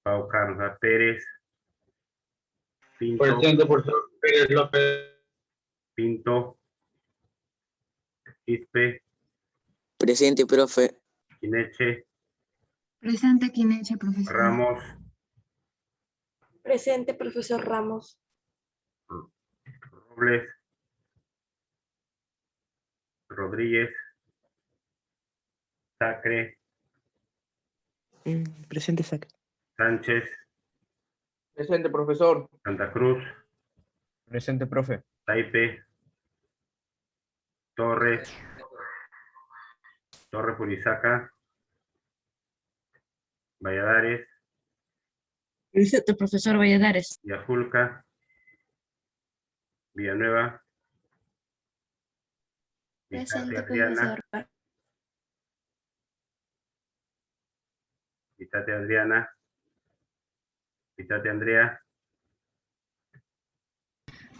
Pau Carlos Pérez. Pinto. Presente, profesor Pérez López. Pinto. Quispe. Presente, profe. Quineche. Presente, Quineche, profesor. Ramos. Presente, profesor Ramos. Robles. Rodríguez. Sacre. Presente, Sacre. Sánchez. Presente, profesor. Santa Cruz. Presente, profe. Taipe. Torres. Torre Purizaca. Valladares. Presente, profesor Valladares. Yajulca. Villanueva. Presente, Adriana. profesor. Vitate Adriana. Vitate Andrea.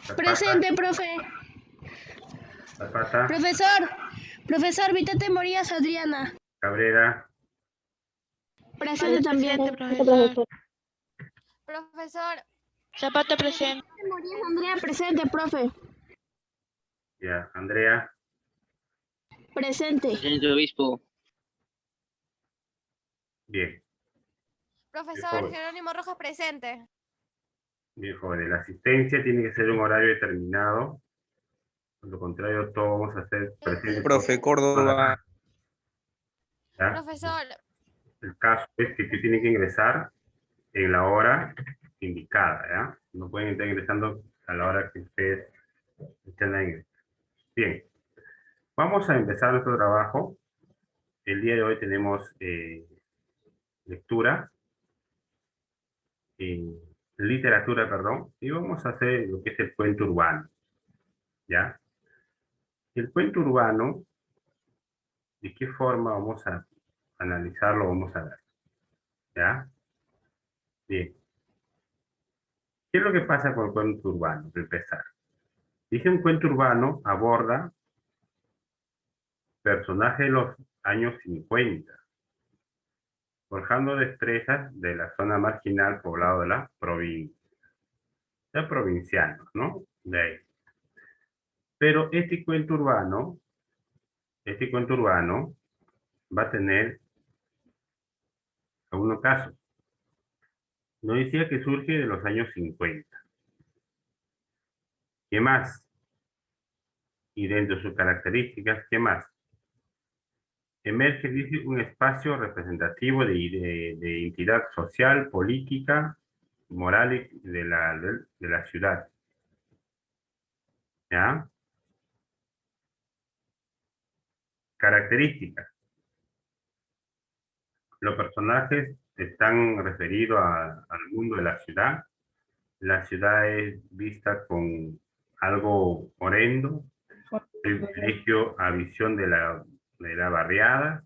Zapata. Presente, profe. Zapata. Profesor, Vitate Morías Adriana. Cabrera. Presente también. Profesor. Zapata presente. Morías Andrea presente, profe. Ya, Andrea. Presente. Presente, obispo. Bien. Profesor Joven. Jerónimo Rojas presente. Bien, jóvenes. La asistencia tiene que ser un horario determinado. Por lo contrario, todos vamos a hacer presente. Profe Córdoba. ¿Ya? Profesor. El caso es que tienen que ingresar en la hora indicada, ¿ya? No pueden estar ingresando a la hora que ustedes estén ahí. Bien. Vamos a empezar nuestro trabajo. El día de hoy tenemos lectura, literatura, perdón, y vamos a hacer lo que es el cuento urbano, ¿ya? El cuento urbano, ¿de qué forma vamos a analizarlo? Vamos a ver, ¿ya? Bien. ¿Qué es lo que pasa con el cuento urbano? Para empezar. Dice un cuento urbano aborda personajes de los años 50, forjando destrezas de la zona marginal poblado de la provincia. De provincianos, ¿no? De ahí. Pero este cuento urbano va a tener algunos casos. Nos decía que surge de los años 50. ¿Qué más? Y dentro de sus características, ¿qué más? Emerge, dice, un espacio representativo de entidad social, política, moral de la ciudad. ¿Ya? Características. Los personajes están referidos al mundo de la ciudad. La ciudad es vista con algo horrendo, privilegio a visión de la barriada.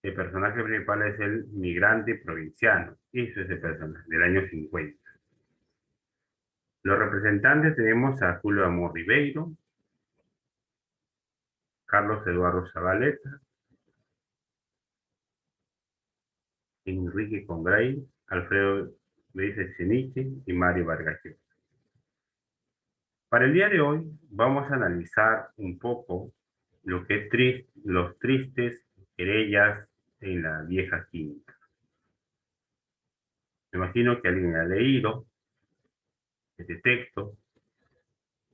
El personaje principal es el migrante provinciano. Eso es el personaje del año 50. Los representantes tenemos a Julio Amor Ribeiro, Carlos Eduardo Zabaleta, Enrique Congray, Alfredo Beise-Cheniche y Mario Vargas Llosa. Para el día de hoy vamos a analizar un poco lo que es los tristes querellas en la vieja quinta. Me imagino que alguien ha leído este texto.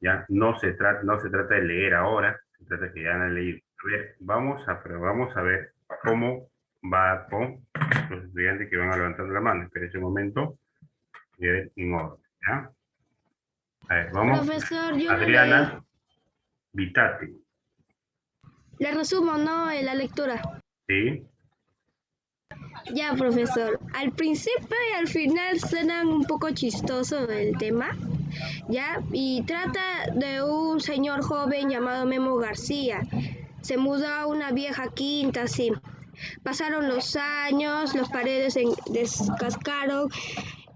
Ya no se trata de leer ahora, se trata de que ya han leído. A ver, vamos a ver cómo va con los estudiantes que van a levantar la mano. Esperen un momento. En orden, ¿ya? A ver, vamos. Profesor, yo Adriana, Vitate. le resumo, ¿no? La lectura. Sí. Ya, profesor. Al principio y al final suenan un poco chistoso el tema, ¿ya? Y trata de un señor joven llamado Memo García. Se mudó a una vieja quinta, así. Pasaron los años, las paredes se descascaron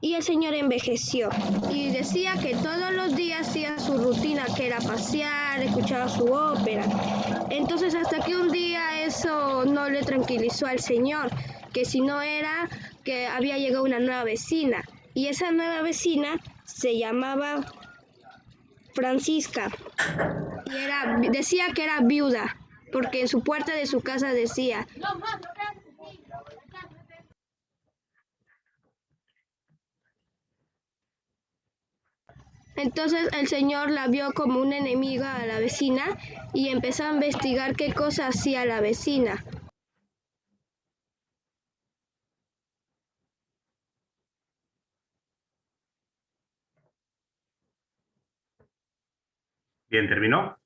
y el señor envejeció. Y decía que todos los días hacía su rutina, que era pasear, escuchaba su ópera. Entonces hasta que un día eso no le tranquilizó al señor. que si no era que había llegado una nueva vecina. Y esa nueva vecina se llamaba Francisca. Y decía que era viuda, porque en su puerta de su casa decía. Entonces el señor la vio como una enemiga a la vecina y empezó a investigar qué cosa hacía la vecina. Bien, ¿terminó?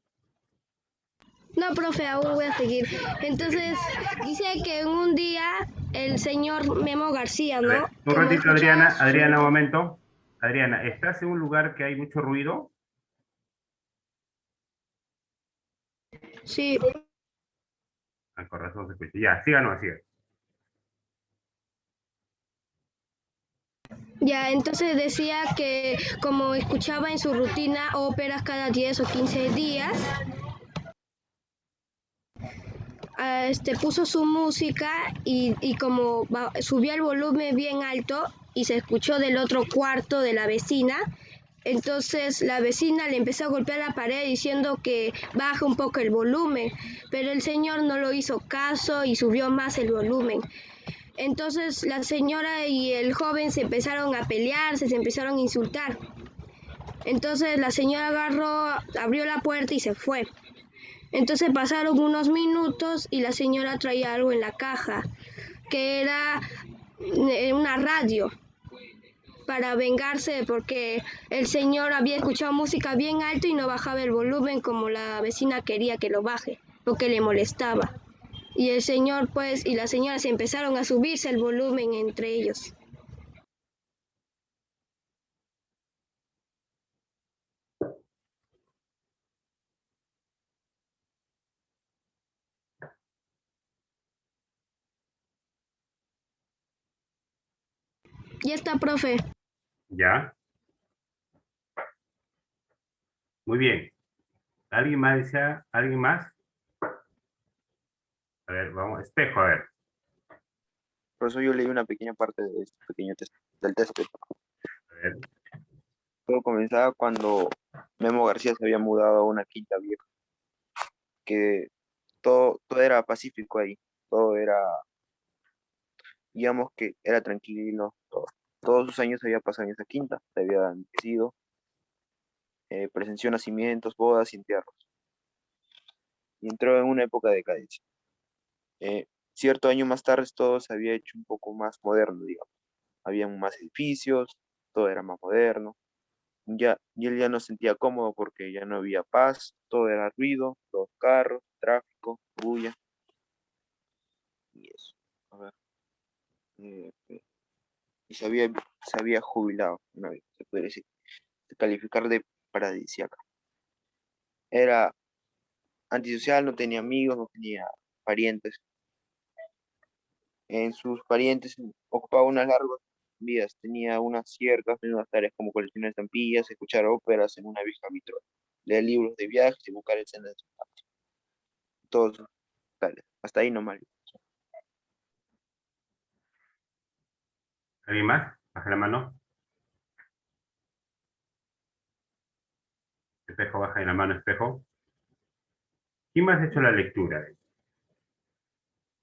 No, profe, aún voy a seguir. Entonces dice que en un día el señor Memo García, A ver, ¿no? un Como ratito, escuchaba Adriana, un momento. Adriana, ¿estás en un lugar que hay mucho ruido? Sí. Ah, con razón se escucha. Ya, síganos, sigan. Ya, entonces decía que como escuchaba en su rutina óperas cada 10 o 15 días, puso su música y como subió el volumen bien alto y se escuchó del otro cuarto de la vecina, entonces la vecina le empezó a golpear la pared diciendo que baja un poco el volumen, pero el señor no lo hizo caso y subió más el volumen. Entonces la señora y el joven se empezaron a pelearse, se empezaron a insultar. Entonces la señora abrió la puerta y se fue. Entonces pasaron unos minutos y la señora traía algo en la caja, que era una radio, para vengarse porque el señor había escuchado música bien alto y no bajaba el volumen como la vecina quería que lo baje, porque le molestaba. Y el señor y la señora se empezaron a subirse el volumen entre ellos. Ya está, profe. Ya. Muy bien. ¿Alguien más desea? ¿Alguien más? A ver, vamos. Espejo, a ver. Por eso yo leí una pequeña parte de este pequeño del texto. A ver. Todo comenzaba cuando Memo García se había mudado a una quinta vieja, que todo era pacífico ahí, todo era, digamos que era tranquilo, todos sus años había pasado en esa quinta, se había crecido, presenció nacimientos, bodas y entierros, y entró en una época de decadencia. Cierto año más tarde todo se había hecho un poco más moderno, digamos, habían más edificios, todo era más moderno. Y él ya no se sentía cómodo porque ya no había paz, todo era ruido, los carros, tráfico, bulla y eso. A ver, y se había jubilado una vez, se puede decir, de calificar de paradisíaca. Era antisocial, no tenía amigos, no tenía parientes. En sus parientes ocupaba unas largas vidas, tenía unas ciertas mismas tareas como coleccionar estampillas, escuchar óperas en una vieja vitrola, leer libros de viajes y buscar escenas de todos tales. Hasta ahí nomás. ¿Alguien más? Baja la mano. Espejo, baja la mano, espejo. ¿Quién más ha hecho la lectura?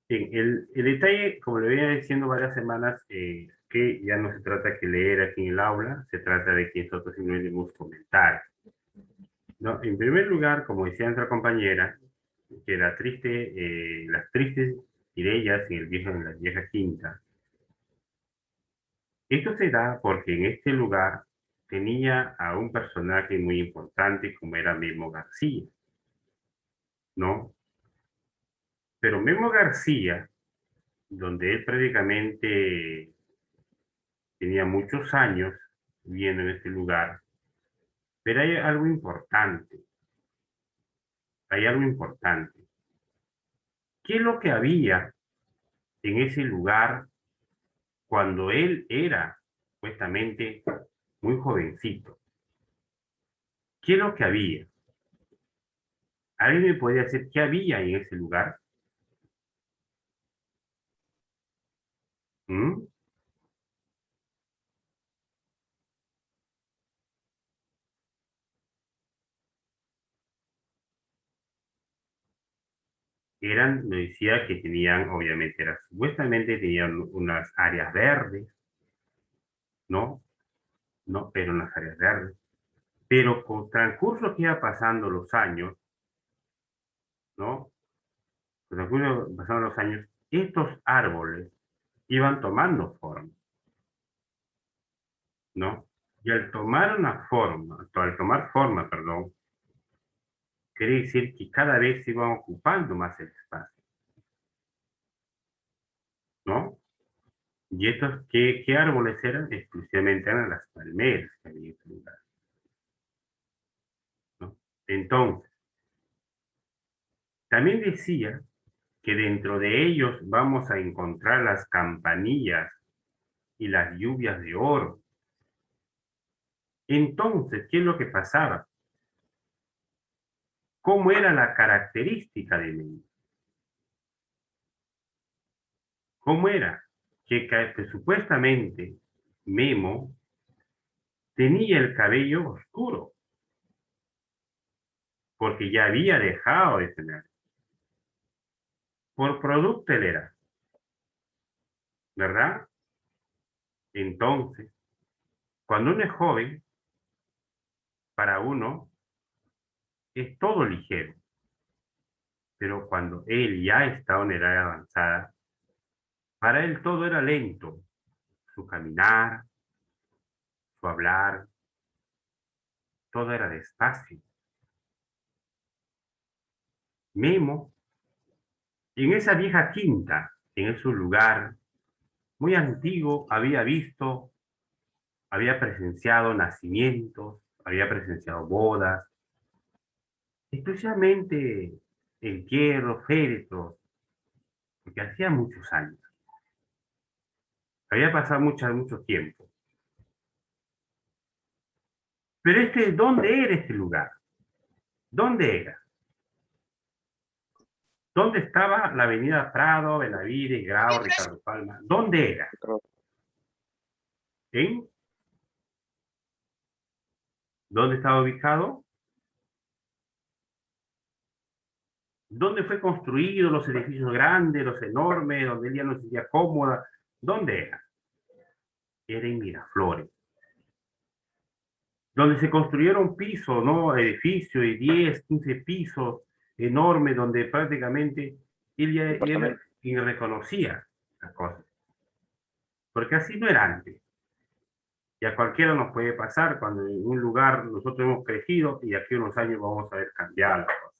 Bien, el detalle, como le venía diciendo varias semanas, que ya no se trata que leer aquí en el aula, se trata de que nosotros simplemente debemos comentar. ¿No? En primer lugar, como decía nuestra compañera, que las tristes querellas en la vieja quinta, esto se da porque en este lugar tenía a un personaje muy importante como era Memo García, ¿no? Pero Memo García, donde él prácticamente tenía muchos años viviendo en este lugar, pero hay algo importante, hay algo importante. ¿Qué es lo que había en ese lugar cuando él era, supuestamente, muy jovencito? ¿Qué es lo que había? ¿Alguien me podría decir qué había en ese lugar? ¿Mm? Me decía que tenían, obviamente, supuestamente tenían unas áreas verdes, ¿no? No, pero unas áreas verdes. Pero con transcurso que iba pasando los años, ¿no? Con transcurso pasando los años, estos árboles iban tomando forma, ¿no? Y al tomar forma, perdón, quiere decir que cada vez se iban ocupando más el espacio, ¿no? ¿Y estos qué árboles eran? Exclusivamente eran las palmeras que había en ese lugar, ¿no? Entonces, también decía que dentro de ellos vamos a encontrar las campanillas y las lluvias de oro. Entonces, ¿qué es lo que pasaba? ¿Cómo era la característica de Memo? ¿Cómo era? Que supuestamente Memo tenía el cabello oscuro, porque ya había dejado de tener. Por producto él era, ¿verdad? Entonces, cuando uno es joven, para uno es todo ligero. Pero cuando él ya está en edad avanzada, para él todo era lento. Su caminar, su hablar, todo era despacio. Memo, en esa vieja quinta, en ese lugar muy antiguo, había presenciado nacimientos, había presenciado bodas, especialmente entierros, féretros, porque hacía muchos años. Había pasado mucho tiempo. Pero ¿dónde era este lugar? ¿Dónde era? ¿Dónde estaba la avenida Prado, Benavides, Grau, Ricardo Palma? ¿Dónde era? ¿En? ¿Dónde estaba ubicado? ¿Dónde fue construido los edificios grandes, los enormes, donde ella no se sentía cómoda? ¿Dónde era? Era en Miraflores. Donde se construyeron pisos, ¿no? Edificios de 10, 15 pisos enormes, donde prácticamente él reconocía las cosas. Porque así no era antes. Y a cualquiera nos puede pasar cuando en un lugar nosotros hemos crecido y aquí unos años vamos a ver cambiar las cosas.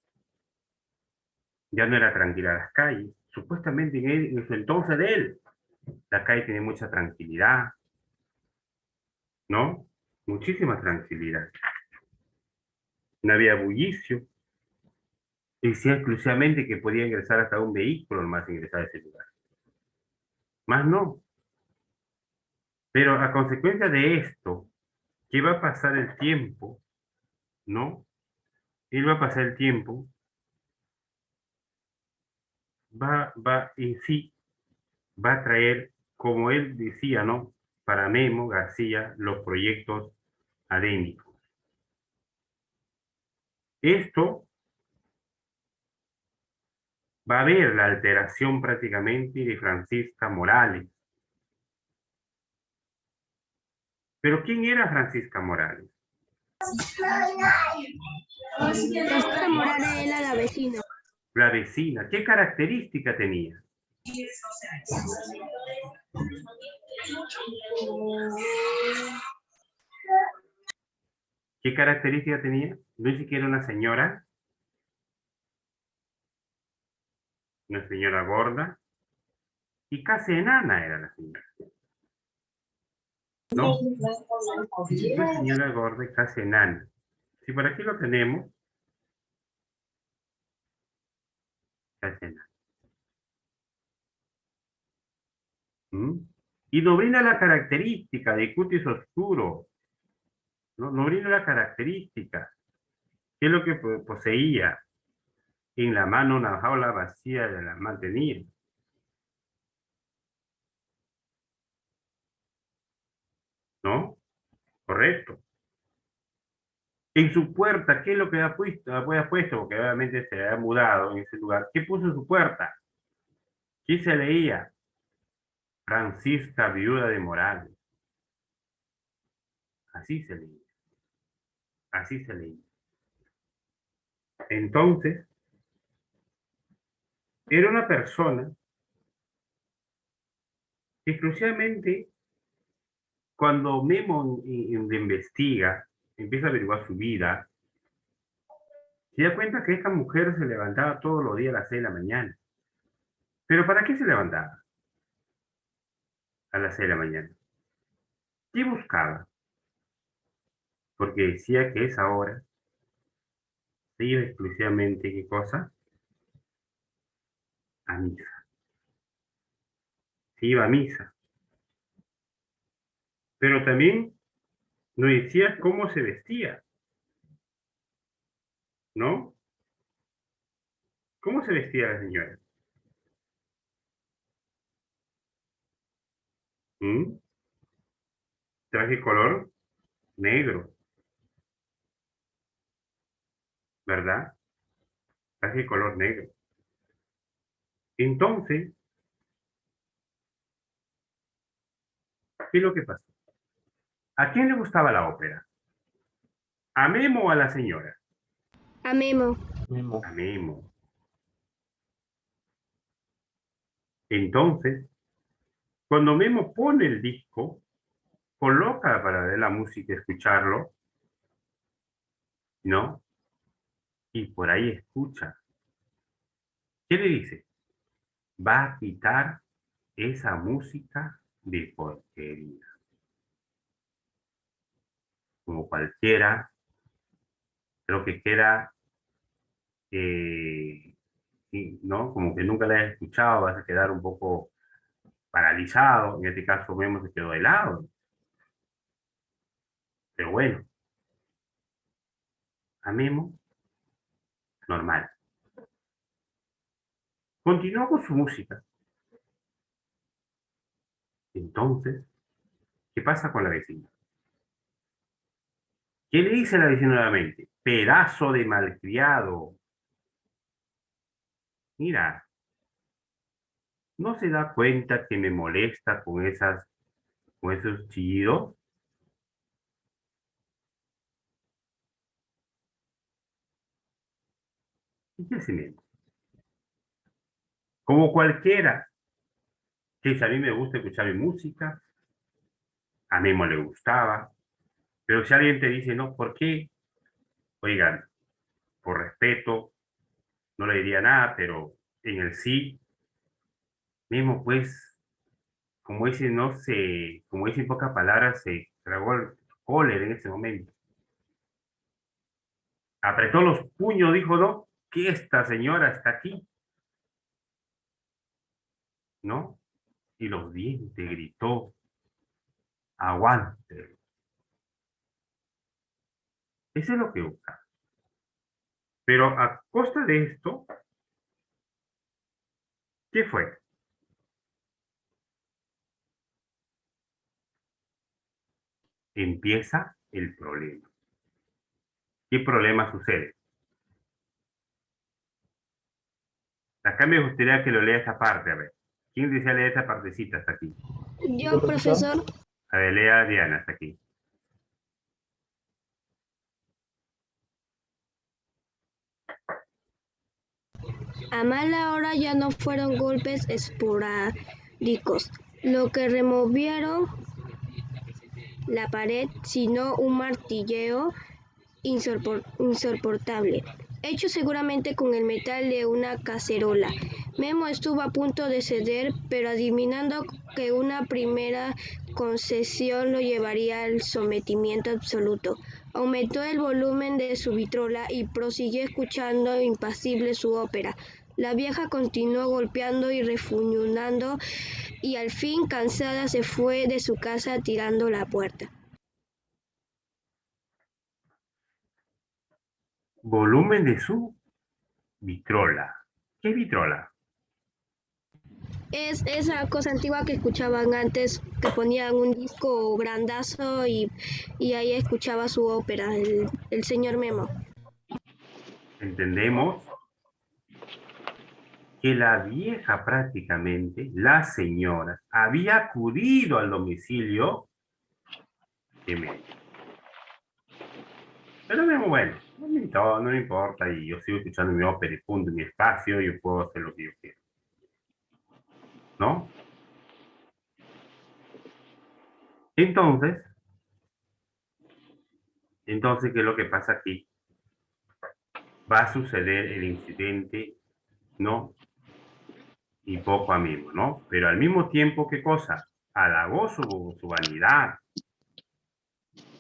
Ya no era tranquila las calles. Supuestamente en su entonces de él, la calle tiene mucha tranquilidad, ¿no? Muchísima tranquilidad. No había bullicio. Decía exclusivamente que podía ingresar hasta un vehículo nomás ingresar a ese lugar. Más no. Pero a consecuencia de esto, que va a pasar el tiempo, ¿no? Él va a pasar el tiempo, en sí, va a traer, como él decía, ¿no? Para Memo García, los proyectos adénicos. Esto va a haber la alteración prácticamente de Francisca Morales. ¿Pero quién era Francisca Morales? Francisca Morales era la vecina. La vecina. ¿Qué característica tenía? ¿Qué característica tenía? No ni siquiera una señora. Una señora gorda. Y casi enana era la señora. ¿No? Una señora gorda y casi enana. Si por aquí lo tenemos. Casi enana. Y no brinda la característica de cutis oscuro. No brinda la característica. ¿Qué es lo que poseía? En la mano una jaula vacía de la mantenida. Correcto. En su puerta, ¿qué es lo que ha puesto? Porque obviamente se ha mudado en ese lugar. ¿Qué puso en su puerta? ¿Qué se leía? Francisca, viuda de Morales. Así se leía. Así se leía. Entonces, era una persona que exclusivamente cuando Memo investiga, empieza a averiguar su vida, se da cuenta que esta mujer se levantaba todos los días a las 6 de la mañana. ¿Pero para qué se levantaba a las 6 de la mañana? ¿Qué buscaba? Porque decía que a esa hora se iba exclusivamente, ¿qué cosa? A misa. Se iba a misa. Pero también nos decía cómo se vestía, ¿no? ¿Cómo se vestía la señora? ¿Mm? Traje color negro, ¿verdad? Traje color negro. Entonces, ¿qué es lo que pasó? ¿A quién le gustaba la ópera? ¿A Memo o a la señora? A Memo. A Memo. Entonces, cuando Memo pone el disco, coloca para ver la música y escucharlo, ¿no? Y por ahí escucha. ¿Qué le dice? Va a quitar esa música de porquería. Como cualquiera, creo que queda, ¿no? Como que nunca la has escuchado, vas a quedar un poco paralizado. En este caso, Memo se quedó helado. Pero bueno, a Memo, normal. Continuó con su música. Entonces, ¿qué pasa con la vecina? ¿Qué le dice la vecina nuevamente? Pedazo de malcriado. Mira, ¿no se da cuenta que me molesta con esos chillidos? ¿Y qué se me? Como cualquiera, que si a mí me gusta escuchar mi música, a Memo le gustaba, pero si alguien te dice, no, ¿por qué? Oigan, por respeto, no le diría nada, pero en el sí, Memo pues, como dice, no se, como dice en pocas palabras, se tragó el cólera en ese momento. Apretó los puños, dijo, no, que esta señora está aquí, ¿no? Y los dientes gritó, aguante. Eso es lo que busca. Pero a costa de esto, ¿qué fue? Empieza el problema. ¿Qué problema sucede? Acá me gustaría que lo lea esta parte, a ver. ¿Quién desea leer esta partecita hasta aquí? Yo, profesor. A ver, lea Diana hasta aquí. A mala hora ya no fueron golpes esporádicos lo que removieron la pared, sino un martilleo insoportable, hecho seguramente con el metal de una cacerola. Memo estuvo a punto de ceder, pero adivinando que una primera concesión lo llevaría al sometimiento absoluto, aumentó el volumen de su vitrola y prosiguió escuchando impasible su ópera. La vieja continuó golpeando y refunfuñando y al fin, cansada, se fue de su casa tirando la puerta. Volumen de su vitrola. ¿Qué vitrola? Es esa cosa antigua que escuchaban antes, que ponían un disco grandazo y ahí escuchaba su ópera, el señor Memo. Entendemos que la vieja prácticamente, la señora, había acudido al domicilio de Memo. Pero Memo, bueno, no me importa y yo sigo escuchando mi ópera y punto, en mi espacio, yo puedo hacer lo que yo quiero. ¿No? Entonces, ¿qué es lo que pasa aquí? Va a suceder el incidente, ¿no? Y poco a Memo, ¿no? Pero al mismo tiempo, ¿qué cosa? Halagó su vanidad.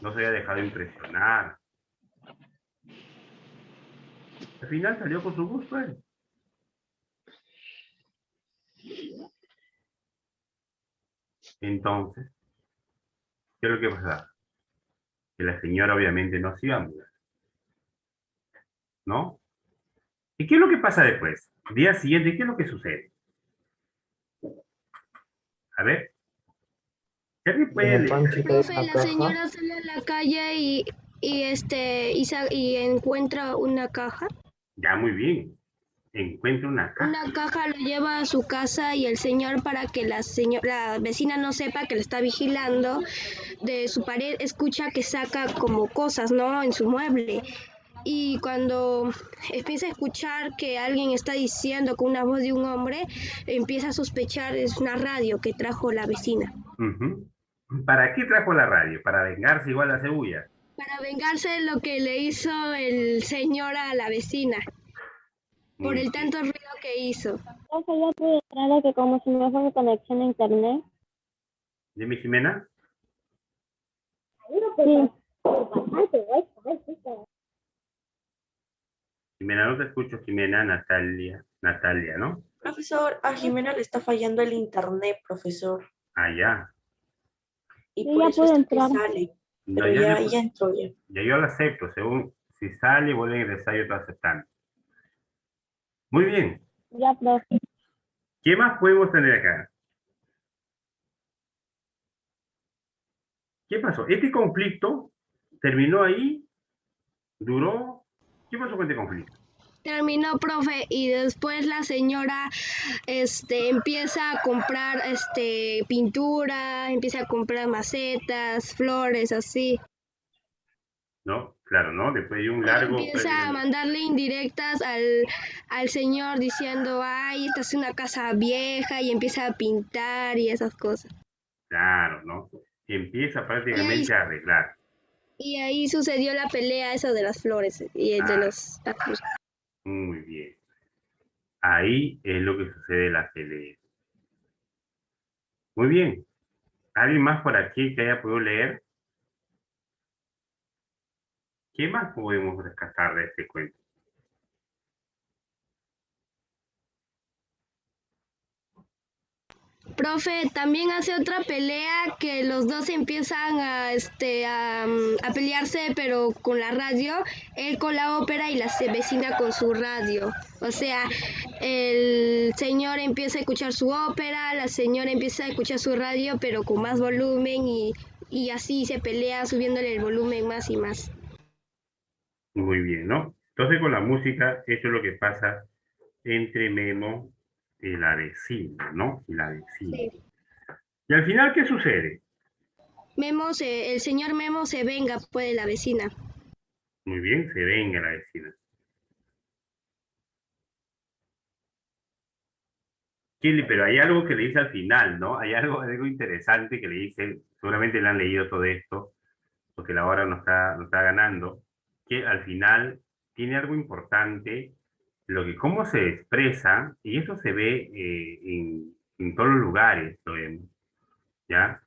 No se había dejado impresionar. Al final salió con su gusto él. Entonces, ¿qué es lo que pasa? Que la señora obviamente no se iba a mudar. ¿No? ¿Y qué es lo que pasa después? Día siguiente, ¿qué es lo que sucede? A ver. ¿Qué puede leer? Profe, la señora sale a la calle y encuentra una caja. Ya, muy bien. Encuentra una caja. Una caja lo lleva a su casa y el señor, para que la vecina no sepa que le está vigilando, de su pared escucha que saca como cosas, ¿no? En su mueble. Y cuando empieza a escuchar que alguien está diciendo con una voz de un hombre, empieza a sospechar, es una radio que trajo la vecina. Uh-huh. ¿Para qué trajo la radio? ¿Para vengarse igual a Cebolla? Para vengarse de lo que le hizo el señor a la vecina. Por el tanto ruido que hizo. Profe, ya pude entrar que como si no fuera conexión a internet. ¿Dime, Jimena? Sí. Jimena, no te escucho, Jimena. Natalia, ¿no? Profesor, a Jimena le está fallando el internet, profesor. Ah, ya. Y Sí, por ya eso pude está entrar. que sale. No, Pero ya ya entró ya. Ya yo lo acepto. Según si sale, vuelve a ingresar, yo estoy aceptando. Muy bien. Ya, profe. ¿Qué más podemos tener acá? ¿Qué pasó? Este conflicto terminó ahí, duró. ¿Qué pasó con este conflicto? Terminó, profe, y después la señora empieza a comprar pintura, empieza a comprar macetas, flores, así. ¿No? Claro, ¿no? Después de un largo... Empieza a mandarle indirectas al señor diciendo, ay, esta es una casa vieja, y empieza a pintar y esas cosas. Claro, ¿no? Empieza prácticamente a arreglar. Y ahí sucedió la pelea esa de las flores y de los tacos. Muy bien. Ahí es lo que sucede en la pelea. Muy bien. ¿Alguien más por aquí que haya podido leer? ¿Qué más podemos rescatar de este cuento? Profe, también hace otra pelea que los dos empiezan a pelearse, pero con la radio, él con la ópera y la vecina con su radio. O sea, el señor empieza a escuchar su ópera, la señora empieza a escuchar su radio, pero con más volumen y así se pelea subiéndole el volumen más y más. Muy bien, ¿no? Entonces con la música, esto es lo que pasa entre Memo y la vecina, ¿no? Y la vecina. Sí. Y al final, ¿qué sucede? El señor Memo se venga pues de la vecina. Muy bien, se venga la vecina. Pero hay algo que le dice al final, ¿no? Hay algo interesante que le dice, seguramente le han leído todo esto, porque la hora no está ganando, que al final tiene algo importante, cómo se expresa, y eso se ve en todos los lugares, lo vemos, ¿ya?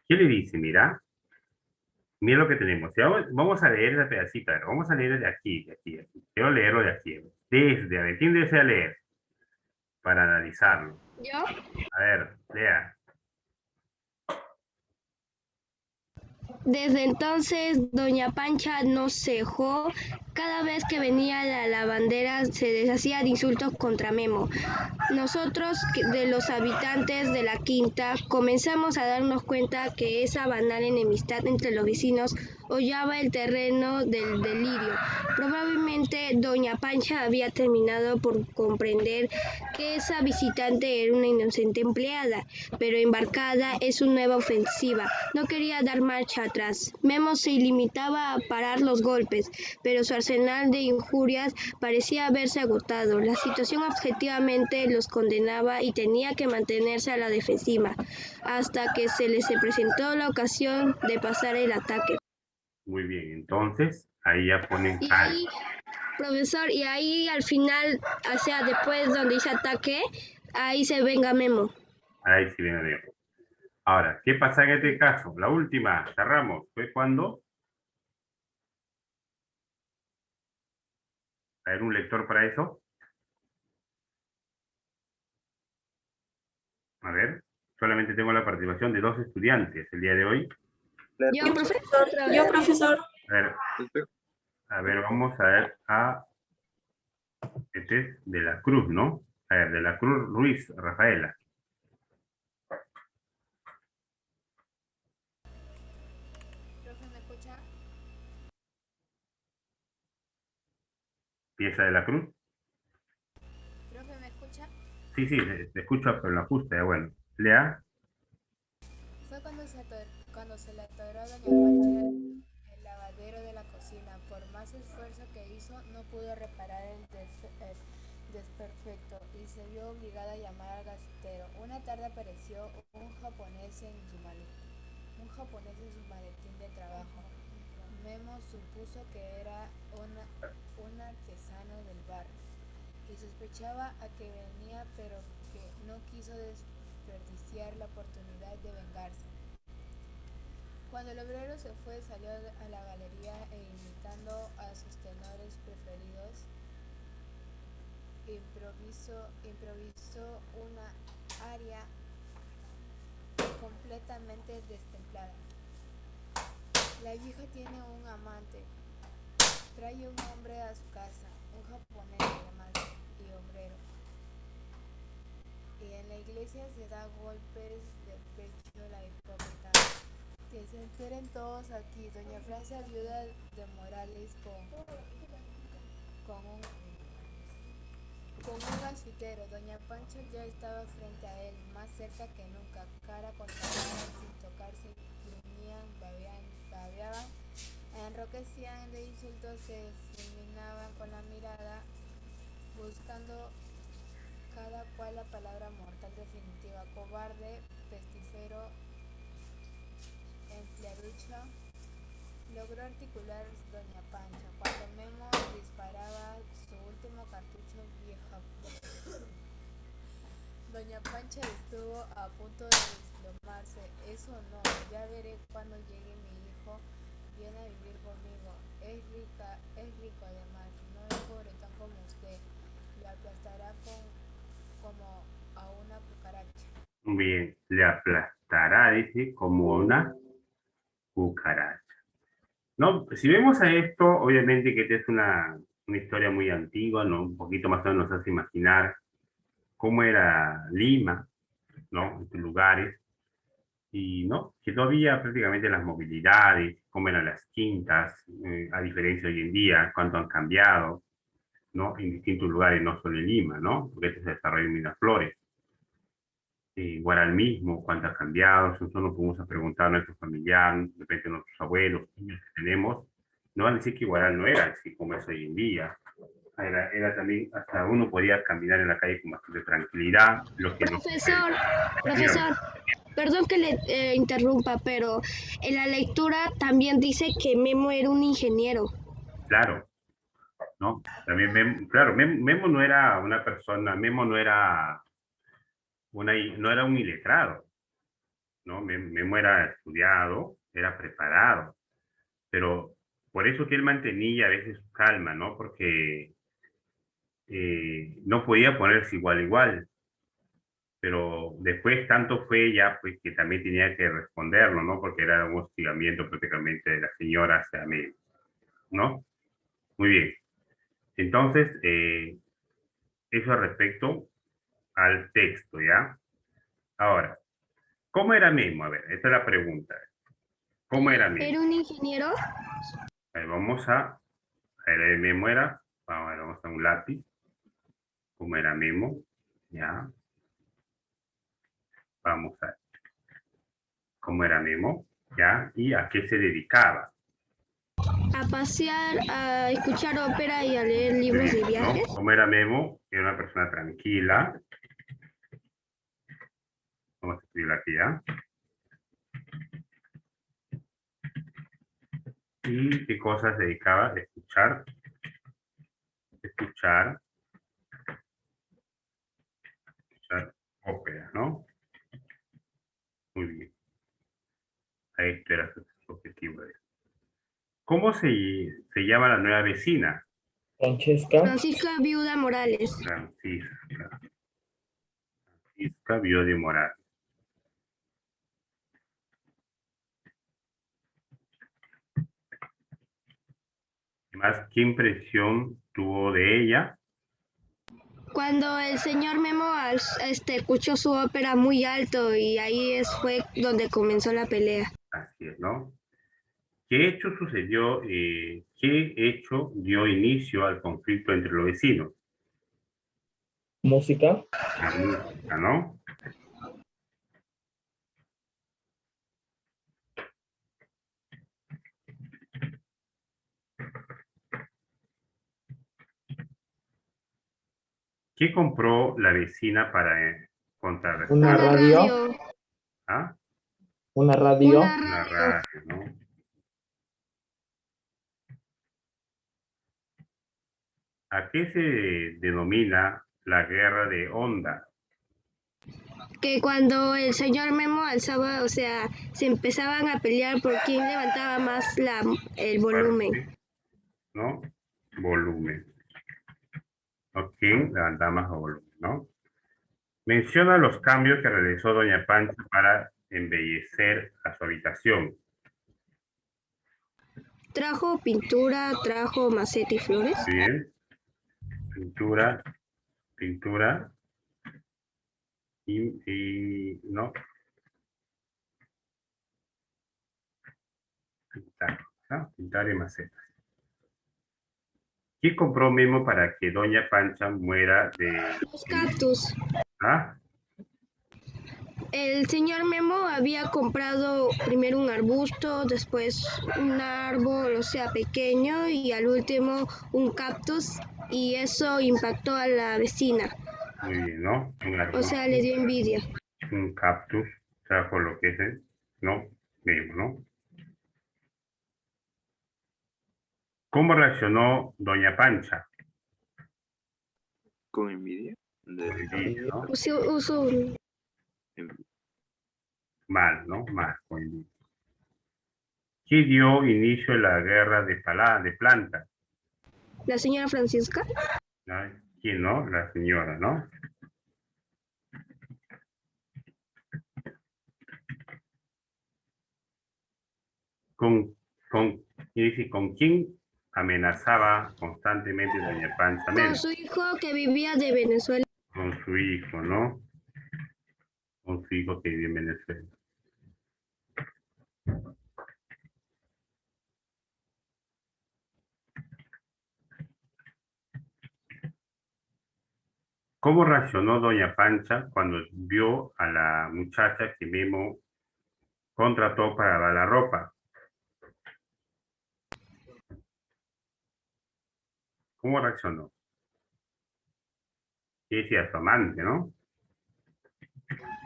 ¿Qué le dice? Mira lo que tenemos. Vamos a leer la pedacita, vamos a leer de aquí. Quiero leerlo de aquí. A ver, ¿quién desea leer? Para analizarlo. ¿Yo? A ver, lea. Desde entonces, doña Pancha no cejó Cada vez que venía la lavandera se les hacía de insultos contra Memo. Nosotros, de los habitantes de la quinta, comenzamos a darnos cuenta que esa banal enemistad entre los vecinos hollaba el terreno del delirio. Probablemente doña Pancha había terminado por comprender que esa visitante era una inocente empleada, pero embarcada en su nueva ofensiva. No quería dar marcha atrás. Memo se limitaba a parar los golpes, pero su arsenal de injurias parecía haberse agotado. La situación objetivamente los condenaba y tenía que mantenerse a la defensiva, hasta que se les presentó la ocasión de pasar el ataque. Muy bien, entonces ahí ya ponen Y al. ahí, profesor, y ahí al final, o sea, después donde dice ataque, ahí se venga Memo. Ahí sí viene bien. Ahora, ¿qué pasa en este caso? La última, cerramos, fue cuando. ¿Hay un lector para eso? A ver, solamente tengo la participación de 2 estudiantes el día de hoy. Yo, profesor. Yo, profesor. A ver, vamos a ver a. Este es de la Cruz, ¿no? A ver, de la Cruz Ruiz, Rafaela. Profe, ¿me escucha? Pieza de la Cruz. Profe, ¿me escucha? Sí, te escucho, pero en la justa, bueno. Lea. Fue cuando se le atoró a doña Pancha el lavadero de la cocina. Por más esfuerzo que hizo, no pudo reparar el desperfecto y se vio obligada a llamar al gasitero. Una tarde apareció un japonés en su maletín de trabajo. Memo supuso que era un artesano del barrio y sospechaba a que venía, pero que no quiso desperdiciar la oportunidad de vengarse. Cuando el obrero se fue, salió a la galería e imitando a sus tenores preferidos, improvisó una aria completamente destemplada. La vieja tiene un amante, trae un hombre a su casa, un japonés además y obrero, y en la iglesia se da golpes de pecho la hipócrita. Que se enteren todos aquí. Doña Francia, viuda de Morales, con un gasitero. Doña Pancha ya estaba frente a él, más cerca que nunca, cara contra cara, sin tocarse, gruñían, babeaban, enroquecían de insultos, se fulminaban con la mirada, buscando cada cual la palabra mortal definitiva. Cobarde, pestifero, empleaducha, logró articular doña Pancha. Cuando Memo disparaba su último cartucho, vieja. Doña Pancha estuvo a punto de desplomarse. Eso no, ya veré cuando llegue mi hijo, viene a vivir conmigo. Es rico además, no es pobretón como usted. Lo aplastará como a una cucaracha. Bien, le aplastará, dice, como una cucaracha. No, si vemos a esto, obviamente que esta es una historia muy antigua, ¿no? Un poquito más o menos nos hace imaginar cómo era Lima, ¿no? Estos lugares, y no, que no había prácticamente las movilidades, cómo eran las quintas, a diferencia de hoy en día, cuánto han cambiado, ¿no? En distintos lugares, no solo en Lima, ¿no? Porque este se desarrolló en Miraflores. Guaral mismo, cuánto ha cambiado, nosotros nos podemos preguntar a nuestros familiares, de repente a nuestros abuelos, niños que tenemos, no van a decir que Guaral no era así como es hoy en día. Era también, hasta uno podía caminar en la calle con bastante tranquilidad. Profesor, perdón que le interrumpa, pero en la lectura también dice que Memo era un ingeniero. Claro, ¿no? También Memo no era una persona, Memo no era un iletrado, ¿no? Memo era estudiado, era preparado, pero por eso que él mantenía a veces su calma, ¿no? Porque no podía ponerse igual a igual, pero después tanto fue ya pues que también tenía que responderlo, ¿no? Porque era un hostigamiento prácticamente de la señora hacia mí, ¿no? Muy bien. Entonces, eso respecto al texto, ¿ya? Ahora, ¿cómo era Memo? A ver, esta es la pregunta. ¿Cómo era Memo? ¿Era un ingeniero? A ver, vamos a ver, Memo era, vamos a un lápiz. ¿Cómo era Memo? Ya. Vamos a ver. ¿Cómo era Memo? Ya. ¿Y a qué se dedicaba? A pasear, a escuchar ópera y a leer libros de ¿No? viajes. ¿Cómo era Memo? Era una persona tranquila. Vamos a escribirlo aquí, ¿ya? ¿Y qué cosas se dedicaba? A escuchar. Escuchar ópera, ¿no? Muy bien. Ahí este era su objetivo. ¿Cómo se llama la nueva vecina? Francisca Viuda Morales. Francisca Viuda de Morales. Además, ¿qué impresión tuvo de ella? Cuando el señor Memo escuchó su ópera muy alto y ahí fue donde comenzó la pelea. Así es, ¿no? ¿Qué hecho sucedió? ¿Qué hecho dio inicio al conflicto entre los vecinos? Música. La música, ¿no? ¿Qué compró la vecina para contrarrestar? Una radio. ¿Ah? Una radio. Una radio, ¿no? ¿A qué se denomina la guerra de onda? Que cuando el señor Memo alzaba, o sea, se empezaban a pelear por quién levantaba más el volumen. ¿No? Volumen. ¿O quién levantaba más volumen, no? Menciona los cambios que realizó doña Pancha para embellecer a su habitación. Trajo pintura, trajo maceta y flores. Bien. Pintura y no. Pintar, ¿no? Pintar y macetas. ¿Qué compró Memo para que doña Pancha muera de... Los cactus. ¿Ah? El señor Memo había comprado primero un arbusto, después un árbol, o sea, pequeño, y al último un cactus, y eso impactó a la vecina. Muy bien, ¿no? O sea, le dio envidia. Un cactus, trajo lo que es, ¿no? Memo, ¿no? ¿Cómo reaccionó doña Pancha? Con envidia. Envidia, ¿no? Mal, ¿no? Mal, con envidia. ¿Qué dio inicio a la guerra de plantas? La señora Francisca. ¿Quién no? La señora, ¿no? ¿Con quién amenazaba constantemente doña Pancha Memo? Con su hijo que vivía de Venezuela. Con su hijo, ¿no? Con su hijo que vive en Venezuela. ¿Cómo reaccionó doña Pancha cuando vio a la muchacha que Memo contrató para lavar la ropa? ¿Cómo reaccionó? ¿Qué decía? Su amante, ¿no?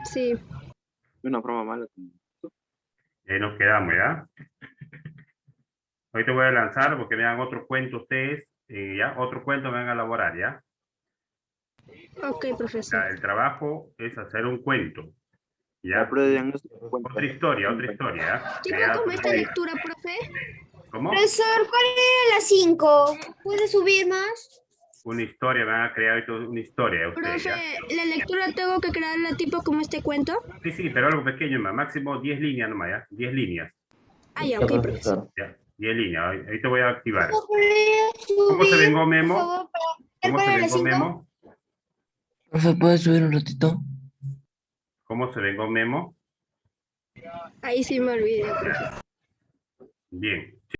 Sí. De una forma mala. Y ahí nos quedamos, ¿ya? Hoy te voy a lanzar porque me dan otro cuento ustedes, ¿ya? Otro cuento me van a elaborar, ¿ya? Ok, profesor. Ya, el trabajo es hacer un cuento, ¿ya? Otra historia, ¿ya? ¿Qué como esta lectura, profe? ¿Cómo? Profesor, ¿cuál era las 5? ¿Puede subir más? Una historia, van a crear una historia ustedes, Profe, ¿ya? ¿la lectura tengo que crearla tipo como este cuento? Sí, pero algo pequeño más, máximo 10 líneas nomás, ¿ya? 10 líneas. Ah, ya, ok, profesor. Ya, Y en línea, ahí te voy a activar. ¿Puede ¿Cómo se subir, vengó por Memo? favor, ¿Cómo se para las vengó 5? Memo? Profe, ¿puedes subir un ratito? ¿Cómo se vengó Memo? Ahí sí me olvidé, profesor. Bien.